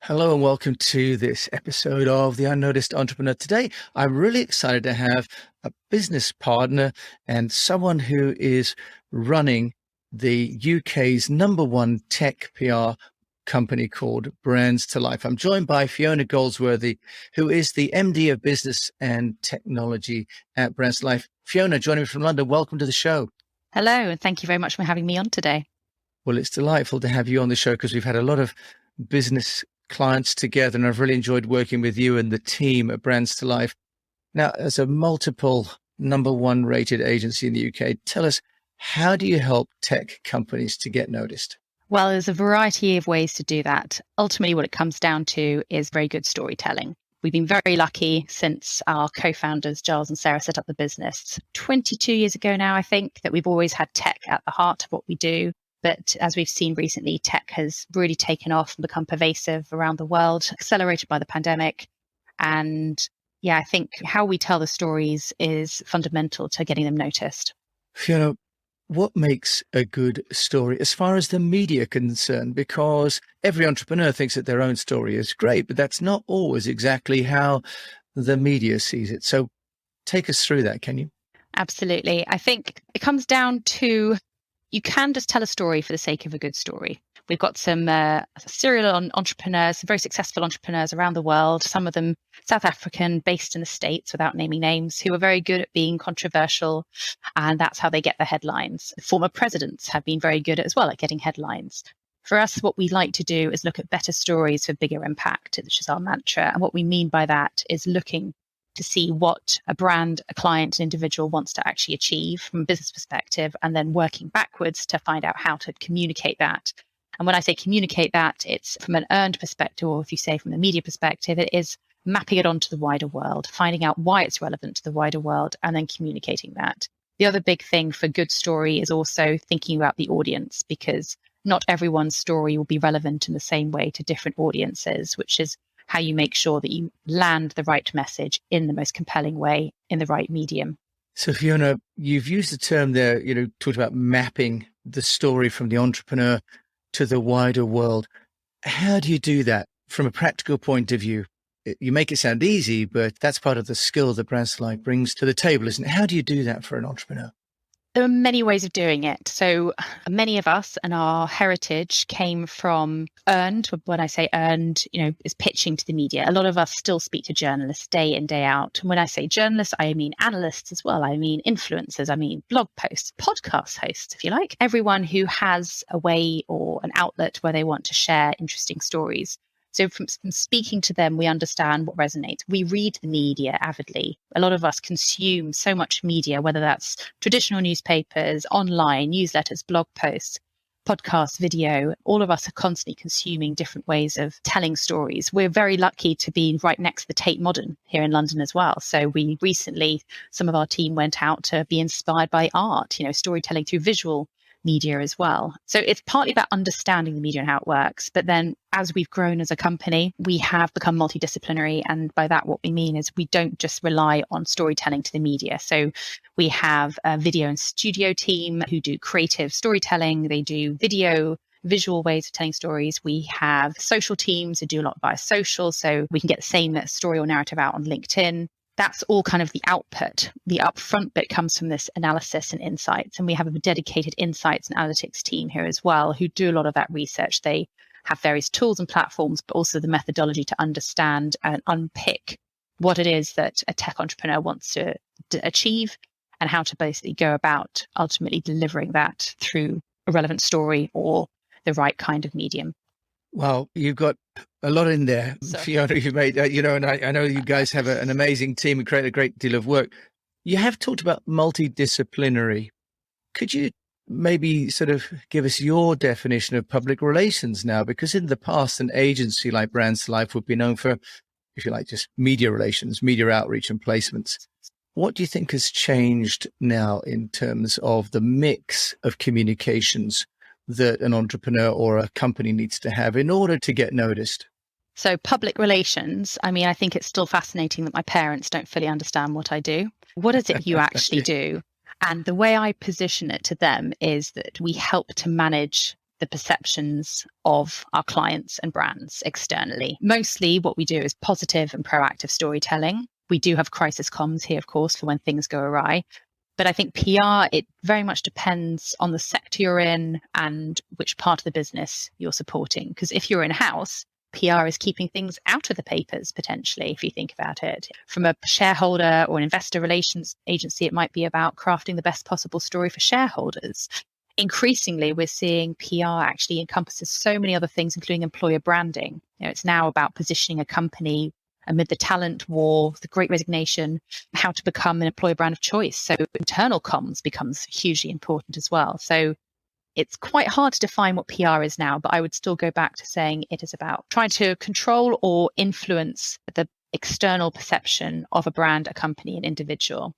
Hello and welcome to this episode of The Unnoticed Entrepreneur. Today, I'm really excited to have a business partner and someone who is running the UK's number one tech PR company called Brands to Life. I'm joined by Fiona Goldsworthy, who is the MD of Business and Technology at Brands to Life. Fiona, joining me from London, welcome to the show. Hello, and thank you very much for having me on today. Well, it's delightful to have you on the show because we've had a lot of business clients together, and I've really enjoyed working with you and the team at Brands to Life. Now, as a multiple number one rated agency in the UK, tell us, how do you help tech companies to get noticed? Well, there's a variety of ways to do that. Ultimately, what it comes down to is very good storytelling. We've been very lucky since our co-founders, Giles and Sarah, set up the business 22 years ago now, I think, that we've always had tech at the heart of what we do. But as we've seen recently, tech has really taken off and become pervasive around the world, accelerated by the pandemic. And yeah, I think how we tell the stories is fundamental to getting them noticed. Fiona, what makes a good story as far as the media concerned? Because every entrepreneur thinks that their own story is great, but that's not always exactly how the media sees it. So take us through that, can you? Absolutely. I think it comes down to you can just tell a story for the sake of a good story. We've got some serial entrepreneurs, very successful entrepreneurs around the world, some of them South African, based in the States without naming names, who are very good at being controversial. And that's how they get the headlines. Former presidents have been very good as well at getting headlines. For us, what we like to do is look at better stories for bigger impact, which is our mantra. And what we mean by that is looking to see what a brand, a client, an individual wants to actually achieve from a business perspective, and then working backwards to find out how to communicate that. And when I say communicate that, it's from an earned perspective, or if you say from a media perspective, it is mapping it onto the wider world, finding out why it's relevant to the wider world, and then communicating that. The other big thing for good story is also thinking about the audience, because not everyone's story will be relevant in the same way to different audiences, which is how you make sure that you land the right message in the most compelling way in the right medium. So Fiona, you've used the term there, talked about mapping the story from the entrepreneur to the wider world. How do you do that from a practical point of view? You make it sound easy, but that's part of the skill that Brands to Life brings to the table, isn't it? How do you do that for an entrepreneur? There are many ways of doing it. So many of us and our heritage came from earned. When I say earned, is pitching to the media. A lot of us still speak to journalists day in, day out. And when I say journalists, I mean analysts as well. I mean influencers. I mean blog posts, podcast hosts, if you like. Everyone who has a way or an outlet where they want to share interesting stories. So from speaking to them, we understand what resonates. We read the media avidly. A lot of us consume so much media, whether that's traditional newspapers, online, newsletters, blog posts, podcasts, video. All of us are constantly consuming different ways of telling stories. We're very lucky to be right next to the Tate Modern here in London as well. So we recently, some of our team went out to be inspired by art, storytelling through visual media as well. So it's partly about understanding the media and how it works. But then as we've grown as a company, we have become multidisciplinary. And by that, what we mean is we don't just rely on storytelling to the media. So we have a video and studio team who do creative storytelling. They do visual ways of telling stories. We have social teams who do a lot via social. So we can get the same story or narrative out on LinkedIn. That's all kind of the output. The upfront bit comes from this analysis and insights. And we have a dedicated insights and analytics team here as well, who do a lot of that research. They have various tools and platforms, but also the methodology to understand and unpick what it is that a tech entrepreneur wants to achieve and how to basically go about ultimately delivering that through a relevant story or the right kind of medium. Well, you've got a lot in there, Fiona, you've made, and I know you guys have an amazing team and create a great deal of work. You have talked about multidisciplinary. Could you maybe sort of give us your definition of public relations now? Because in the past, an agency like Brands to Life would be known for, if you like, just media relations, media outreach and placements. What do you think has changed now in terms of the mix of communications that an entrepreneur or a company needs to have in order to get noticed? So public relations, I think it's still fascinating that my parents don't fully understand what I do. What is it you actually do? And the way I position it to them is that we help to manage the perceptions of our clients and brands externally. Mostly what we do is positive and proactive storytelling. We do have crisis comms here, of course, for when things go awry. But I think PR, it very much depends on the sector you're in and which part of the business you're supporting. Because if you're in-house, PR is keeping things out of the papers, potentially, if you think about it. From a shareholder or an investor relations agency, it might be about crafting the best possible story for shareholders. Increasingly, we're seeing PR actually encompasses so many other things, including employer branding. It's now about positioning a company amid the talent war, the Great Resignation, how to become an employer brand of choice. So internal comms becomes hugely important as well. So it's quite hard to define what PR is now, but I would still go back to saying it is about trying to control or influence the external perception of a brand, a company, an individual.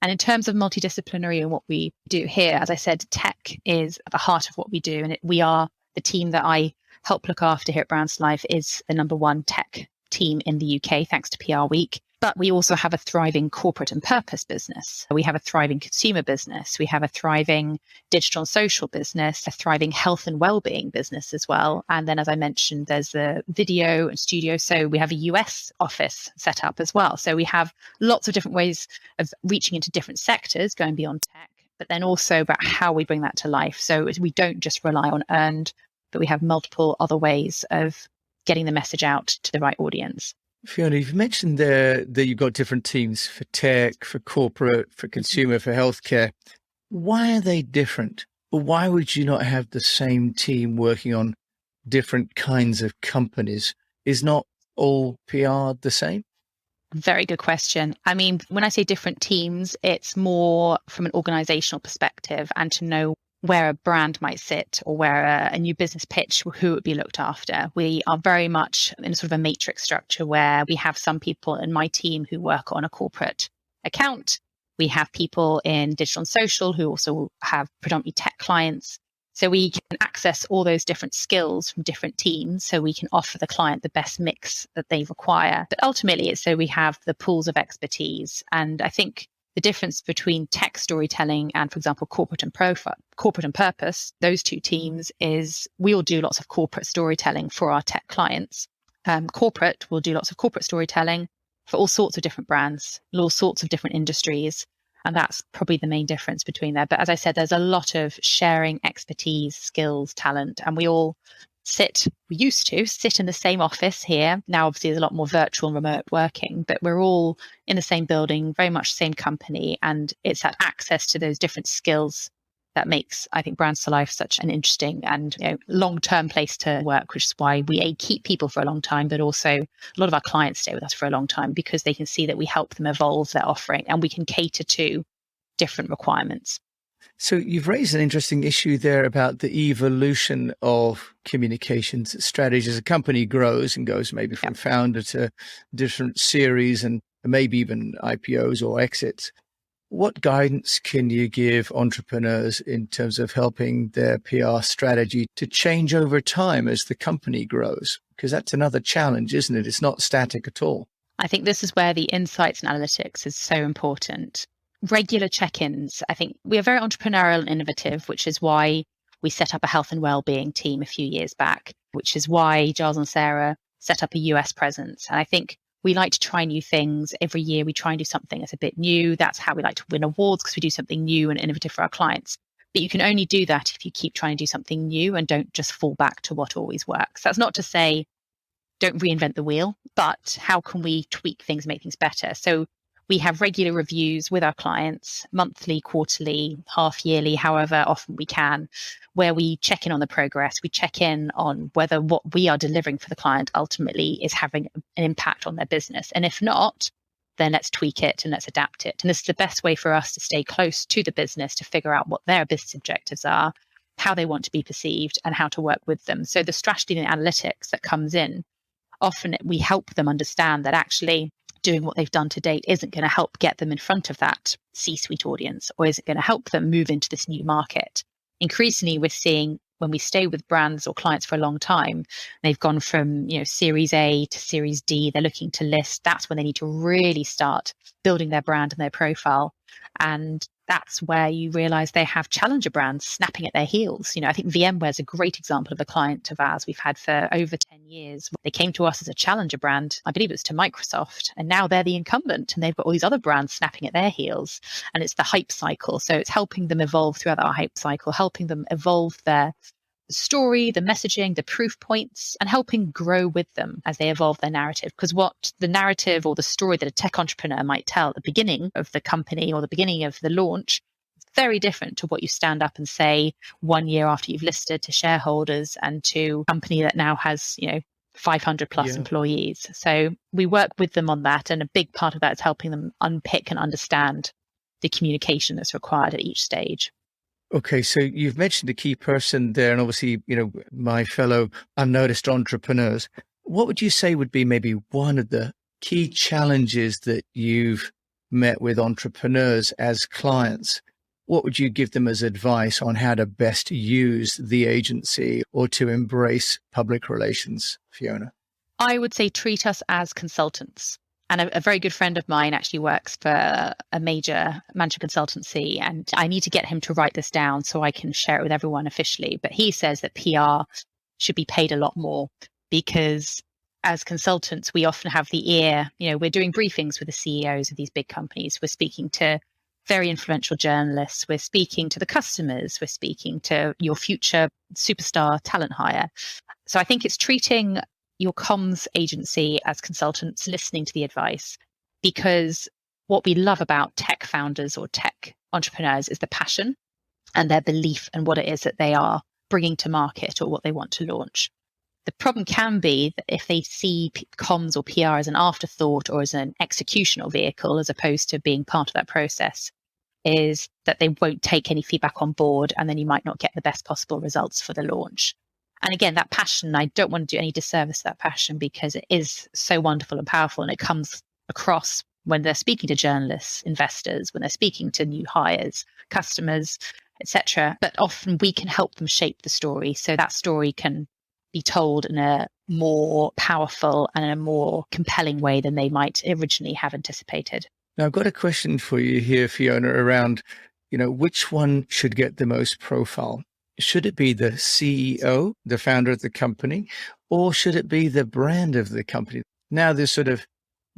And in terms of multidisciplinary and what we do here, as I said, tech is at the heart of what we do. And we are the team that I help look after here at Brands Life is the number one tech team in the UK, thanks to PR Week. But we also have a thriving corporate and purpose business. We have a thriving consumer business. We have a thriving digital and social business, a thriving health and well-being business as well. And then, as I mentioned, there's the video and studio. So we have a US office set up as well. So we have lots of different ways of reaching into different sectors, going beyond tech, but then also about how we bring that to life. So we don't just rely on earned, but we have multiple other ways of getting the message out to the right audience. Fiona, you've mentioned there that you've got different teams for tech, for corporate, for consumer, for healthcare. Why are they different? Or why would you not have the same team working on different kinds of companies? Is not all PR the same? Very good question. I mean, when I say different teams, it's more from an organizational perspective and to know where a brand might sit or where a new business pitch, who would be looked after. We are very much in sort of a matrix structure where we have some people in my team who work on a corporate account. We have people in digital and social who also have predominantly tech clients. So we can access all those different skills from different teams so we can offer the client the best mix that they require. But ultimately, it's so we have the pools of expertise. And I think the difference between tech storytelling and, for example, corporate and purpose, those two teams is we will do lots of corporate storytelling for our tech clients. Corporate will do lots of corporate storytelling for all sorts of different brands, all sorts of different industries. And that's probably the main difference between there. But as I said, there's a lot of sharing expertise, skills, talent, and we used to sit in the same office here. Now, obviously, there's a lot more virtual and remote working, but we're all in the same building, very much the same company. And it's that access to those different skills that makes, I think, Brands to Life such an interesting and long-term place to work, which is why we keep people for a long time, but also a lot of our clients stay with us for a long time because they can see that we help them evolve their offering and we can cater to different requirements. So you've raised an interesting issue there about the evolution of communications strategy as a company grows and goes maybe from founder to different series and maybe even IPOs or exits. What guidance can you give entrepreneurs in terms of helping their PR strategy to change over time as the company grows? Because that's another challenge, isn't it? It's not static at all. I think this is where the insights and analytics is so important. Regular check-ins. I think we are very entrepreneurial and innovative, which is why we set up a health and well-being team a few years back, which is why Giles and Sarah set up a US presence. And I think we like to try new things. Every year we try and do something that's a bit new. That's how we like to win awards, because we do something new and innovative for our clients. But you can only do that if you keep trying to do something new and don't just fall back to what always works. That's not to say don't reinvent the wheel, but how can we tweak things, make things better? So we have regular reviews with our clients, monthly, quarterly, half yearly, however often we can, where we check in on the progress. We check in on whether what we are delivering for the client ultimately is having an impact on their business. And if not, then let's tweak it and let's adapt it. And this is the best way for us to stay close to the business, to figure out what their business objectives are, how they want to be perceived, and how to work with them. So the strategy and analytics that comes in, often we help them understand that actually doing what they've done to date isn't going to help get them in front of that C-suite audience, or is it going to help them move into this new market? Increasingly, we're seeing when we stay with brands or clients for a long time, they've gone from Series A to Series D, they're looking to list. That's when they need to really start building their brand and their profile. And that's where you realize they have challenger brands snapping at their heels. I think VMware is a great example of a client of ours we've had for over 10 years. They came to us as a challenger brand. I believe it was to Microsoft, and now they're the incumbent and they've got all these other brands snapping at their heels. And it's the hype cycle. So it's helping them evolve throughout our hype cycle, helping them evolve their story, the messaging, the proof points, and helping grow with them as they evolve their narrative. Because what the narrative or the story that a tech entrepreneur might tell at the beginning of the company or the beginning of the launch is very different to what you stand up and say 1 year after you've listed to shareholders and to a company that now has, 500 plus employees. So we work with them on that. And a big part of that is helping them unpick and understand the communication that's required at each stage. Okay, so you've mentioned a key person there, and obviously, my fellow unnoticed entrepreneurs. What would you say would be maybe one of the key challenges that you've met with entrepreneurs as clients? What would you give them as advice on how to best use the agency or to embrace public relations, Fiona? I would say treat us as consultants. And a very good friend of mine actually works for a major management consultancy, and I need to get him to write this down so I can share it with everyone officially. But he says that PR should be paid a lot more because as consultants, we often have the ear, we're doing briefings with the CEOs of these big companies. We're speaking to very influential journalists. We're speaking to the customers. We're speaking to your future superstar talent hire. So I think it's treating your comms agency as consultants, listening to the advice, because what we love about tech founders or tech entrepreneurs is the passion and their belief in what it is that they are bringing to market or what they want to launch. The problem can be that if they see comms or PR as an afterthought or as an executional vehicle, as opposed to being part of that process, is that they won't take any feedback on board, and then you might not get the best possible results for the launch. And again, that passion, I don't want to do any disservice to that passion because it is so wonderful and powerful, and it comes across when they're speaking to journalists, investors, when they're speaking to new hires, customers, etc. But often we can help them shape the story so that story can be told in a more powerful and in a more compelling way than they might originally have anticipated. Now, I've got a question for you here, Fiona, around, which one should get the most profile? Should it be the CEO, the founder of the company, or should it be the brand of the company? Now, there's sort of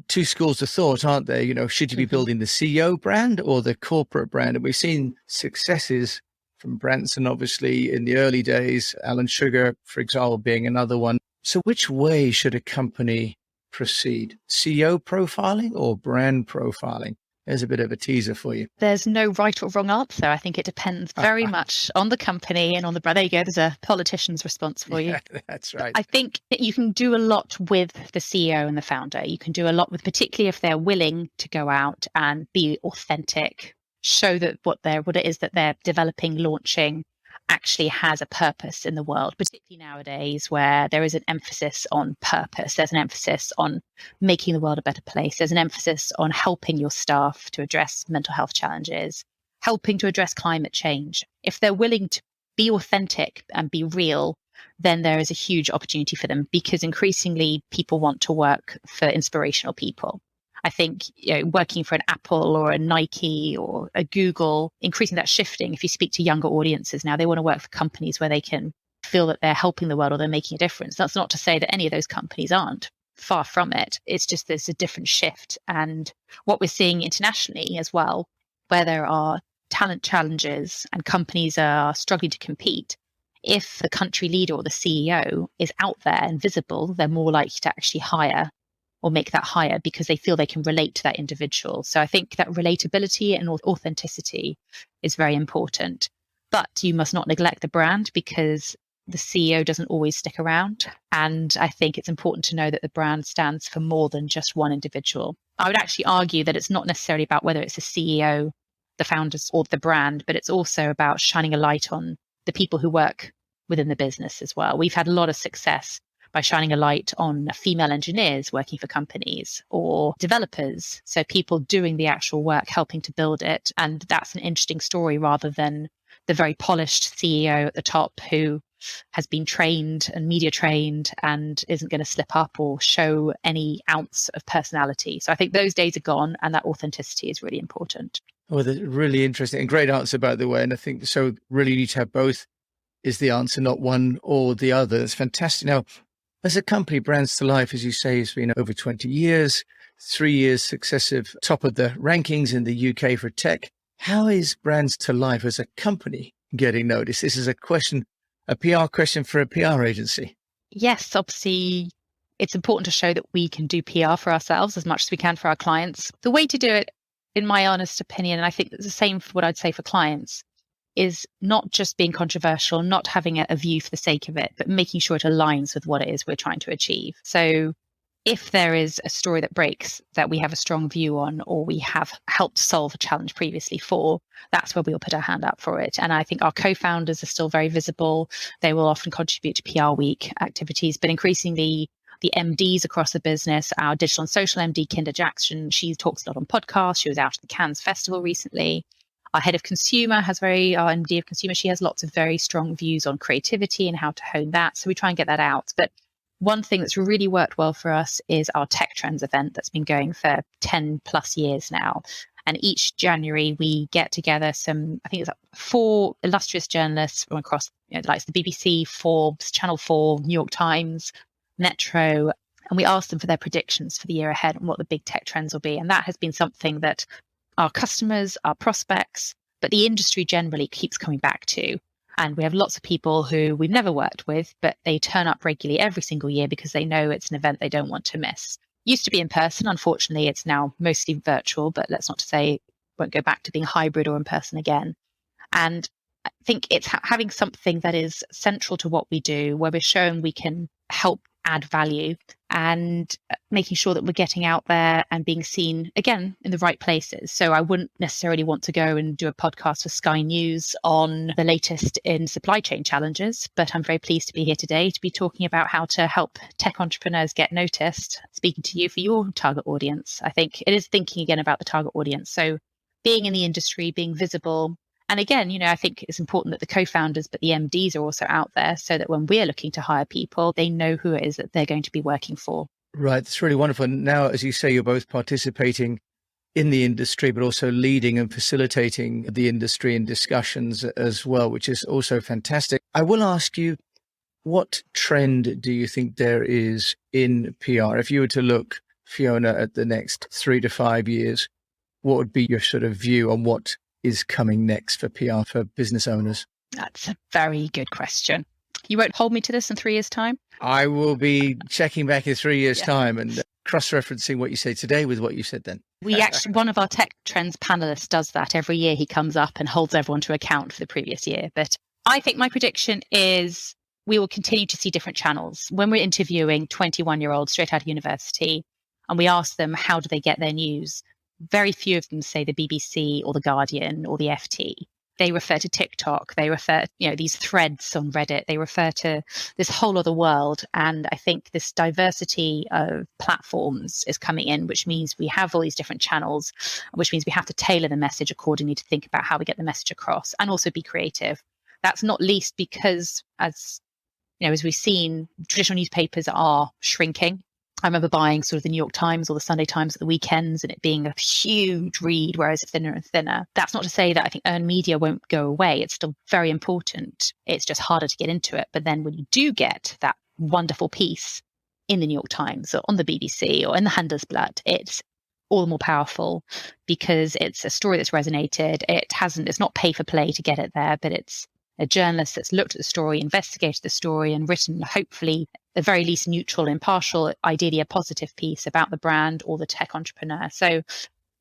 two schools of thought, aren't there? Should you be building the CEO brand or the corporate brand? And we've seen successes from Branson, obviously, in the early days, Alan Sugar, for example, being another one. So which way should a company proceed? CEO profiling or brand profiling? There's a bit of a teaser for you. There's no right or wrong answer. I think it depends very much on the company and on the brand. There you go. There's a politician's response for you. Yeah, that's right. I think that you can do a lot with the CEO and the founder. You can do a lot with, particularly if they're willing to go out and be authentic, show that what it is that they're developing, launching, actually has a purpose in the world, particularly nowadays where there is an emphasis on purpose. There's an emphasis on making the world a better place. There's an emphasis on helping your staff to address mental health challenges, helping to address climate change. If they're willing to be authentic and be real, then there is a huge opportunity for them because increasingly people want to work for inspirational people. I think working for an Apple or a Nike or a Google, increasing that shifting. If you speak to younger audiences now, they want to work for companies where they can feel that they're helping the world or they're making a difference. That's not to say that any of those companies aren't. Far from it. It's just there's a different shift. And what we're seeing internationally as well, where there are talent challenges and companies are struggling to compete, if the country leader or the CEO is out there and visible, they're more likely to actually hire or make that hire because they feel they can relate to that individual. So I think that relatability and authenticity is very important. But you must not neglect the brand because the CEO doesn't always stick around. And I think it's important to know that the brand stands for more than just one individual. I would actually argue that it's not necessarily about whether it's the CEO, the founders, or the brand, but it's also about shining a light on the people who work within the business as well. We've had a lot of success by shining a light on female engineers working for companies or developers. So people doing the actual work, helping to build it. And that's an interesting story rather than the very polished CEO at the top who has been trained and media trained and isn't going to slip up or show any ounce of personality. So I think those days are gone and that authenticity is really important. Oh, that's really interesting and great answer, by the way. And I think so really you need to have both is the answer, not one or the other. That's fantastic. Now, as a company, Brands to Life, as you say, has been over 20 years, 3 years successive top of the rankings in the UK for tech. How is Brands to Life as a company getting noticed? This is a question, a PR question for a PR agency. Yes, obviously, it's important to show that we can do PR for ourselves as much as we can for our clients. The way to do it, in my honest opinion, and I think it's the same for what I'd say for clients, is not just being controversial, not having a view for the sake of it, but making sure it aligns with what it is we're trying to achieve. So if there is a story that breaks that we have a strong view on, or we have helped solve a challenge previously for, that's where we'll put our hand up for it. And I think our co-founders are still very visible. They will often contribute to PR Week activities, but increasingly the MDs across the business, our digital and social MD, Kinder Jackson, she talks a lot on podcasts. She was out at the Cannes Festival recently. Our head of consumer our MD of consumer, she has lots of very strong views on creativity and how to hone that. So we try and get that out. But one thing that's really worked well for us is our Tech Trends event that's been going for 10 plus years now. And each January we get together I think it's 4 illustrious journalists from across, the likes of the BBC, Forbes, Channel 4, New York Times, Metro, and we ask them for their predictions for the year ahead and what the big tech trends will be. And that has been something that our customers, our prospects, but the industry generally keeps coming back to. And we have lots of people who we've never worked with, but they turn up regularly every single year because they know it's an event they don't want to miss. Used to be in person. Unfortunately, it's now mostly virtual, but let's not say it won't go back to being hybrid or in person again. And I think it's having something that is central to what we do, where we're showing we can help add value and making sure that we're getting out there and being seen again in the right places. So I wouldn't necessarily want to go and do a podcast for Sky News on the latest in supply chain challenges, but I'm very pleased to be here today to be talking about how to help tech entrepreneurs get noticed, speaking to you for your target audience. I think it is thinking again about the target audience. So being in the industry, being visible. And again, I think it's important that the co-founders, but the MDs are also out there so that when we're looking to hire people, they know who it is that they're going to be working for. Right. That's really wonderful. And now, as you say, you're both participating in the industry, but also leading and facilitating the industry in discussions as well, which is also fantastic. I will ask you, what trend do you think there is in PR? If you were to look, Fiona, at the next 3 to 5 years, what would be your sort of view on what is coming next for PR for business owners? That's a very good question. You won't hold me to this in 3 years' time? I will be checking back in 3 years' time and cross-referencing what you say today with what you said then. We actually, one of our Tech Trends panelists does that every year. He comes up and holds everyone to account for the previous year. But I think my prediction is we will continue to see different channels. When we're interviewing 21-year-olds straight out of university and we ask them how do they get their news, very few of them say the BBC or the Guardian or the FT. They refer to TikTok. They refer, these threads on Reddit. They refer to this whole other world. And I think this diversity of platforms is coming in, which means we have all these different channels, which means we have to tailor the message accordingly to think about how we get the message across and also be creative. That's not least because, as we've seen, traditional newspapers are shrinking. I remember buying sort of the New York Times or the Sunday Times at the weekends and it being a huge read, whereas it's thinner and thinner. That's not to say that I think earned media won't go away. It's still very important. It's just harder to get into it. But then when you do get that wonderful piece in the New York Times or on the BBC or in the Handelsblatt, it's all the more powerful because it's a story that's resonated. It's not pay for play to get it there, but it's a journalist that's looked at the story, investigated the story and written, hopefully, at the very least neutral, impartial, ideally a positive piece about the brand or the tech entrepreneur. So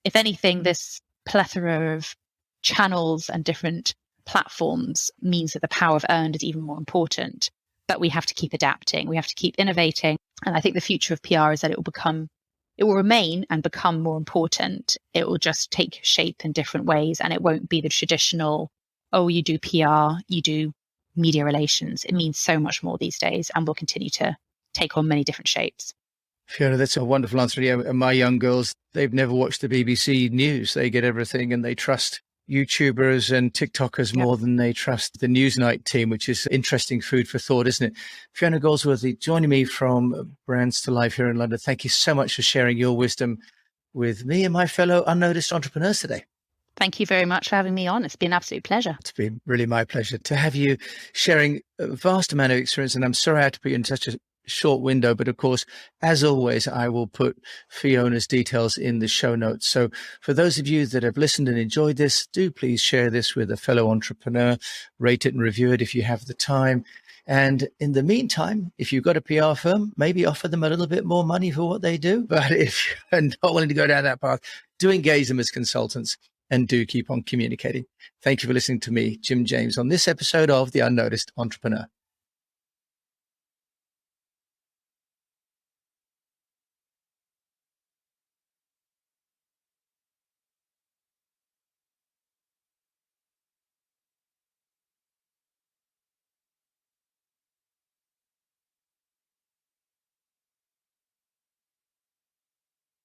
if anything, this plethora of channels and different platforms means that the power of earned is even more important. But we have to keep adapting. We have to keep innovating. And I think the future of PR is that it will remain and become more important. It will just take shape in different ways. And it won't be the traditional, oh, you do PR, you do media relations. It means so much more these days and will continue to take on many different shapes. Fiona, that's a wonderful answer. Yeah, my young girls, they've never watched the BBC News. They get everything and they trust YouTubers and TikTokers more than they trust the Newsnight team, which is interesting food for thought, isn't it? Fiona Goldsworthy, joining me from Brands to Life here in London. Thank you so much for sharing your wisdom with me and my fellow unnoticed entrepreneurs today. Thank you very much for having me on. It's been an absolute pleasure. It's been really my pleasure to have you sharing a vast amount of experience. And I'm sorry I had to put you in such a short window, but of course, as always, I will put Fiona's details in the show notes. So for those of you that have listened and enjoyed this, do please share this with a fellow entrepreneur, rate it and review it if you have the time. And in the meantime, if you've got a PR firm, maybe offer them a little bit more money for what they do. But if you're not willing to go down that path, do engage them as consultants and do keep on communicating. Thank you for listening to me, Jim James, on this episode of The Unnoticed Entrepreneur.